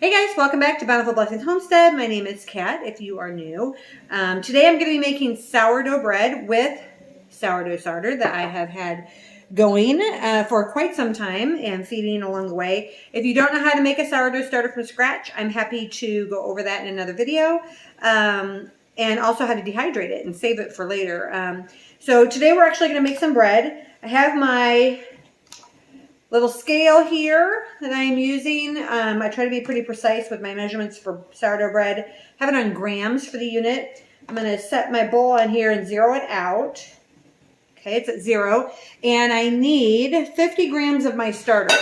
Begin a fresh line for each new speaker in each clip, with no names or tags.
Hey guys, welcome back to Bountiful Blessings Homestead. My name is Kat if you are new. Today I'm going to be making sourdough bread with sourdough starter that I have had going for quite some time and feeding along the way. If you don't know how to make a sourdough starter from scratch, I'm happy to go over that in another video. And also how to dehydrate it and save it for later. So today we're actually going to make some bread. I have my little scale here that I'm using. I try to be pretty precise with my measurements for sourdough bread. I have it on grams for the unit. I'm going to set my bowl on here and zero it out. Okay, it's at 0. And I need 50 grams of my starter.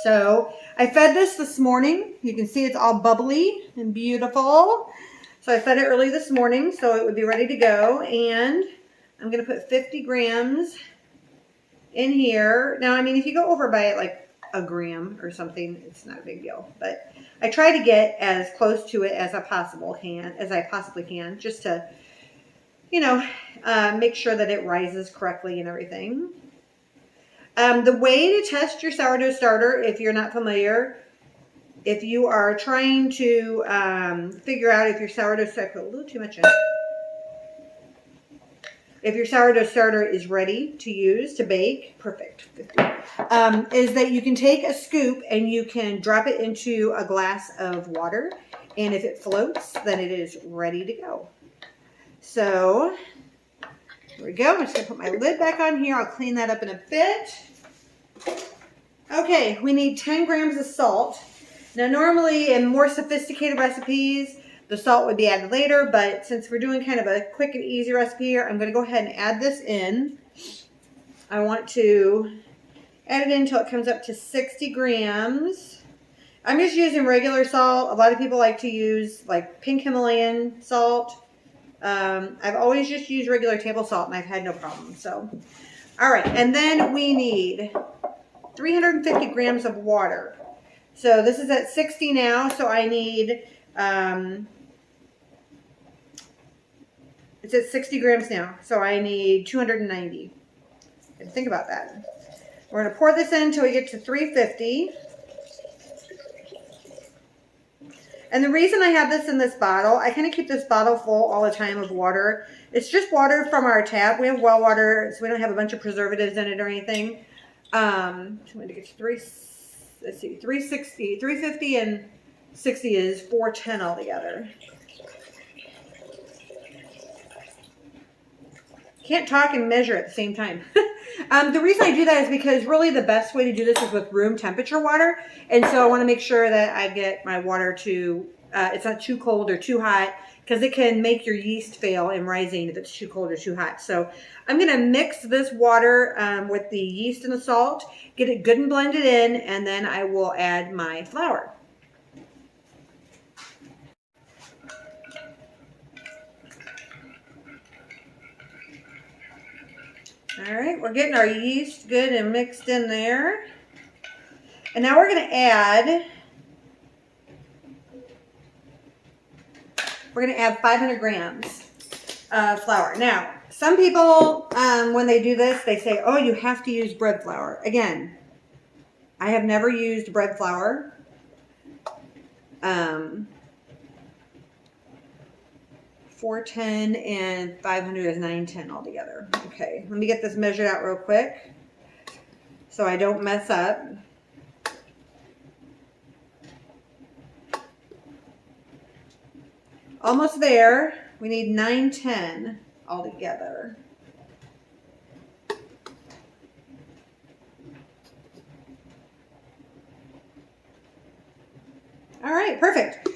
So I fed this morning. You can see it's all bubbly and beautiful. So I fed it early this morning so it would be ready to go. And I'm going to put 50 grams in here. Now, I mean, if you go over by it like a gram or something, it's not a big deal. But I try to get as close to it as I possibly can, just to, you know, make sure that it rises correctly and everything. The way to test your sourdough starter, if you're not familiar, if you are trying to figure out if your sourdough starter, I put a little too much in. If your sourdough starter is ready to use to bake, perfect, is that you can take a scoop and you can drop it into a glass of water. And if it floats, then it is ready to go. So here we go. I'm just going to put my lid back on here. I'll clean that up in a bit. Okay, we need 10 grams of salt. Now, normally in more sophisticated recipes, the salt would be added later, but since we're doing kind of a quick and easy recipe here, I'm going to go ahead and add this in. I want to add it in until it comes up to 60 grams. I'm just using regular salt. A lot of people like to use like pink Himalayan salt. I've always just used regular table salt and I've had no problem. So, all right. And then we need 350 grams of water. So this is at 60 now. So I need, it's at 60 grams now, so I need 290. Think about that. We're going to pour this in until we get to 350. And the reason I have this in this bottle, I kind of keep this bottle full all the time of water. It's just water from our tap. We have well water, so we don't have a bunch of preservatives in it or anything. So I'm going to get to 360, 350 and 60 is 410 altogether. Can't talk and measure at the same time. The reason I do that is because really the best way to do this is with room temperature water. And so I want to make sure that I get my water to, it's not too cold or too hot, because it can make your yeast fail in rising if it's too cold or too hot. So I'm going to mix this water with the yeast and the salt, get it good and blended in, and then I will add my flour. All right, we're getting our yeast good and mixed in there. And now we're going to add 500 grams of flour. Now, some people, when they do this, they say, oh, you have to use bread flour. Again, I have never used bread flour. 410 and 500 is 910 altogether. Okay, let me get this measured out real quick so I don't mess up. Almost there. We need 910 altogether. All right, perfect.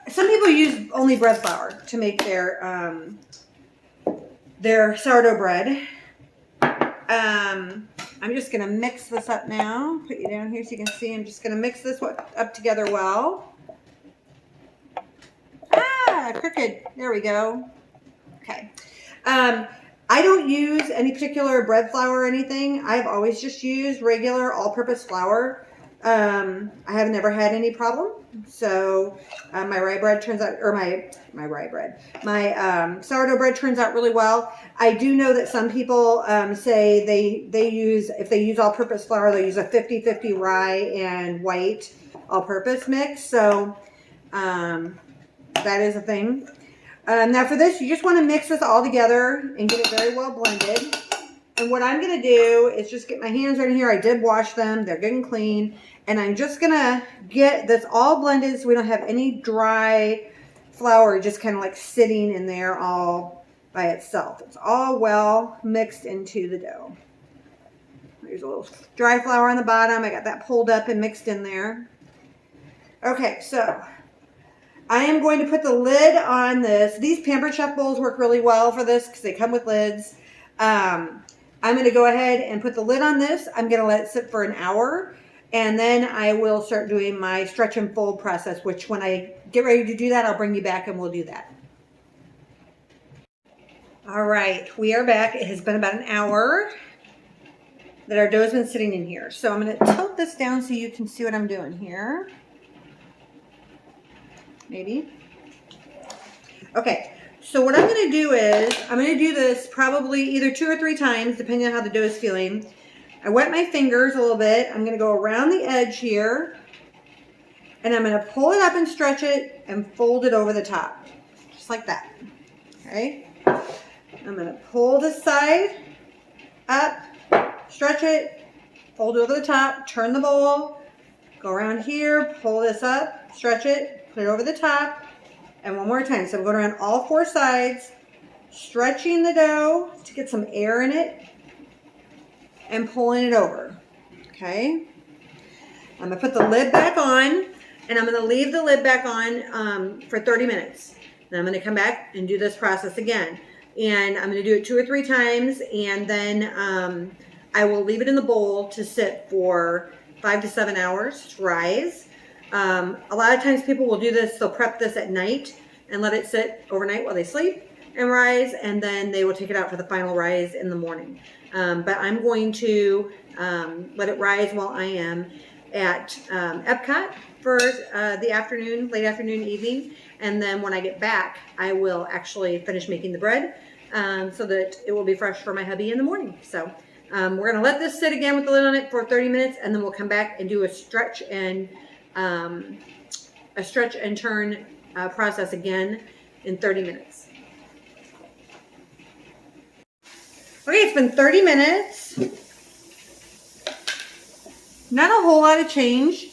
Some people use only bread flour to make their sourdough bread. I'm just going to mix this up now. Put you down here so you can see. I'm just going to mix this up together well. Crooked. There we go. Okay. I don't use any particular bread flour or anything. I've always just used regular all-purpose flour. I have never had any problem. So my rye bread turns out, or my sourdough bread turns out really well. I do know that some people say they use, if they use all-purpose flour, they use a 50-50 rye and white all-purpose mix. So that is a thing. Now for this, you just want to mix this all together and get it very well blended. And what I'm going to do is just get my hands right in here. I did wash them. They're good and clean. And I'm just going to get this all blended so we don't have any dry flour just kind of like sitting in there all by itself. It's all well mixed into the dough. There's a little dry flour on the bottom. I got that pulled up and mixed in there. Okay, so I am going to put the lid on this. These Pampered Chef bowls work really well for this because they come with lids. I'm going to go ahead and put the lid on this. I'm going to let it sit for an hour, and then I will start doing my stretch and fold process, which when I get ready to do that, I'll bring you back and we'll do that. All right, we are back. It has been about an hour that our dough has been sitting in here. So I'm going to tilt this down so you can see what I'm doing here. Maybe. Okay. So what I'm going to do is, I'm going to do this probably either 2 or 3 times, depending on how the dough is feeling. I wet my fingers a little bit. I'm going to go around the edge here, and I'm going to pull it up and stretch it and fold it over the top, just like that. Okay. I'm going to pull this side up, stretch it, fold it over the top, turn the bowl, go around here, pull this up, stretch it, put it over the top. And one more time. So I'm going around all 4 sides, stretching the dough to get some air in it and pulling it over. Okay. I'm going to put the lid back on, and I'm going to leave the lid back on for 30 minutes. Then I'm going to come back and do this process again. And I'm going to do it 2 or 3 times, and then I will leave it in the bowl to sit for 5 to 7 hours to rise. A lot of times people will do this, they'll prep this at night and let it sit overnight while they sleep and rise, and then they will take it out for the final rise in the morning. But I'm going to let it rise while I am at Epcot for the afternoon, late afternoon, evening, and then when I get back, I will actually finish making the bread so that it will be fresh for my hubby in the morning. So we're going to let this sit again with the lid on it for 30 minutes, and then we'll come back and do a stretch and turn process again in 30 minutes. Okay, it's been 30 minutes. Not a whole lot of change,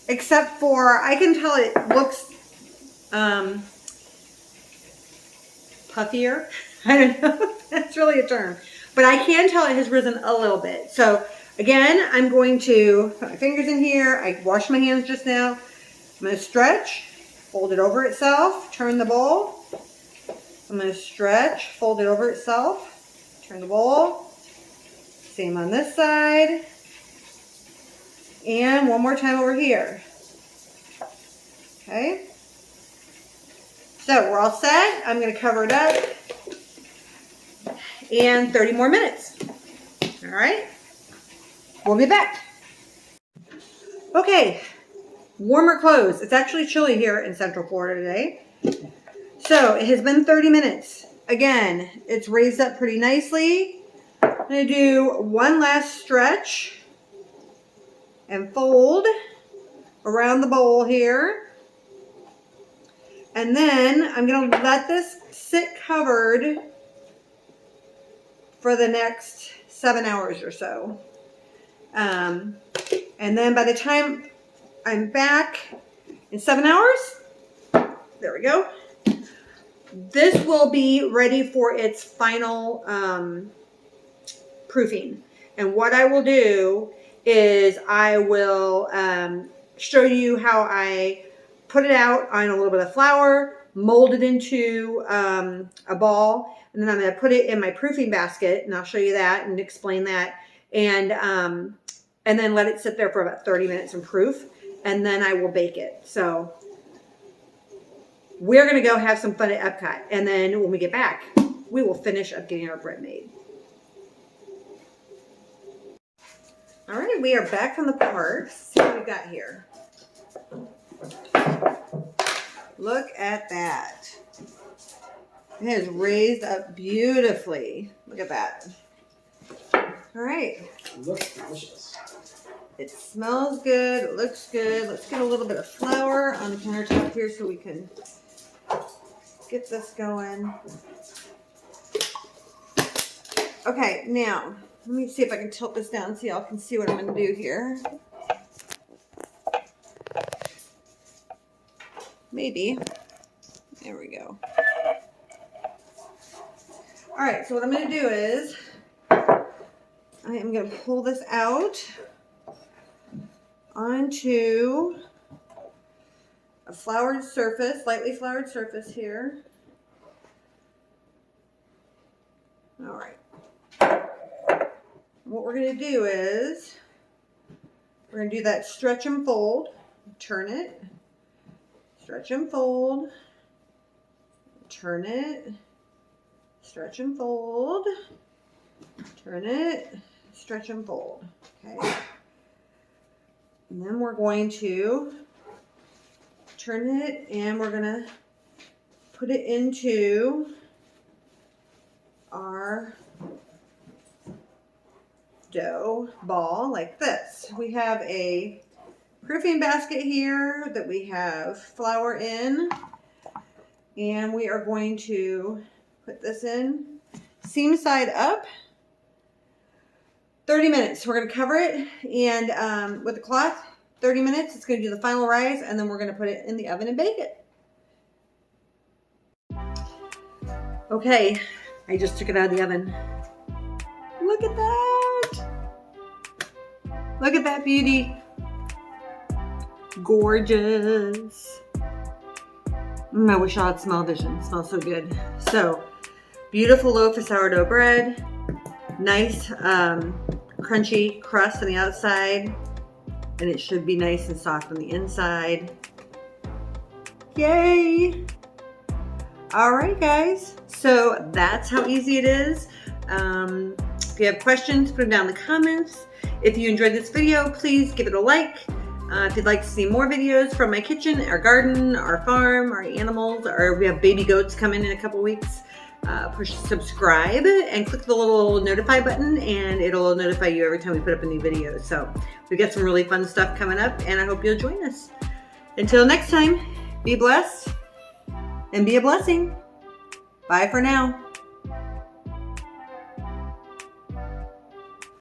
except for I can tell it looks puffier. I don't know if that's really a term, but I can tell it has risen a little bit. So again, I'm going to put my fingers in here. I washed my hands just now. I'm going to stretch, fold it over itself, turn the bowl. I'm going to stretch, fold it over itself, turn the bowl. Same on this side. And one more time over here. Okay. So we're all set. I'm going to cover it up. And 30 more minutes. All right. We'll be back. Okay. Warmer clothes. It's actually chilly here in Central Florida today. So it has been 30 minutes. Again, it's raised up pretty nicely. I'm going to do one last stretch and fold around the bowl here. And then I'm going to let this sit covered for the next 7 hours or so. And then by the time I'm back in 7 hours, there we go. This will be ready for its final proofing. And what I will do is I will show you how I put it out on a little bit of flour, mold it into a ball, and then I'm going to put it in my proofing basket, and I'll show you that and explain that, and then let it sit there for about 30 minutes and proof, and then I will bake it. So we're going to go have some fun at Epcot, and then when we get back, we will finish up getting our bread made. All right, we are back from the parks. See what we've got here. Look at that. It has raised up beautifully. Look at that. All right.
It looks delicious.
It smells good. It looks good. Let's get a little bit of flour on the countertop here so we can get this going. Okay, now, let me see if I can tilt this down so y'all can see what I'm going to do here. Maybe. There we go. All right, so what I'm going to do is I am going to pull this out onto a floured surface, lightly floured surface here. All right. What we're going to do is we're going to do that stretch and fold. Turn it. Stretch and fold. Turn it. Stretch and fold. Turn it. Stretch and fold. Okay. And then we're going to turn it and we're going to put it into our dough ball like this. We have a proofing basket here that we have flour in, and we are going to put this in seam side up. 30 minutes. We're going to cover it and with a cloth, 30 minutes. It's going to do the final rise, and then we're going to put it in the oven and bake it. Okay, I just took it out of the oven. Look at that. Look at that beauty. Gorgeous. I wish I had smell vision. It smells so good. So, beautiful loaf of sourdough bread. Nice crunchy crust on the outside, and it should be nice and soft on the inside. Yay! All right, guys. So that's how easy it is. If you have questions, put them down in the comments. If you enjoyed this video, please give it a like. If you'd like to see more videos from my kitchen, our garden, our farm, our animals, or we have baby goats coming in a couple weeks, push subscribe and click the little notify button, and it'll notify you every time we put up a new video. So we've got some really fun stuff coming up, and I hope you'll join us. Until next time, be blessed and be a blessing. Bye for now.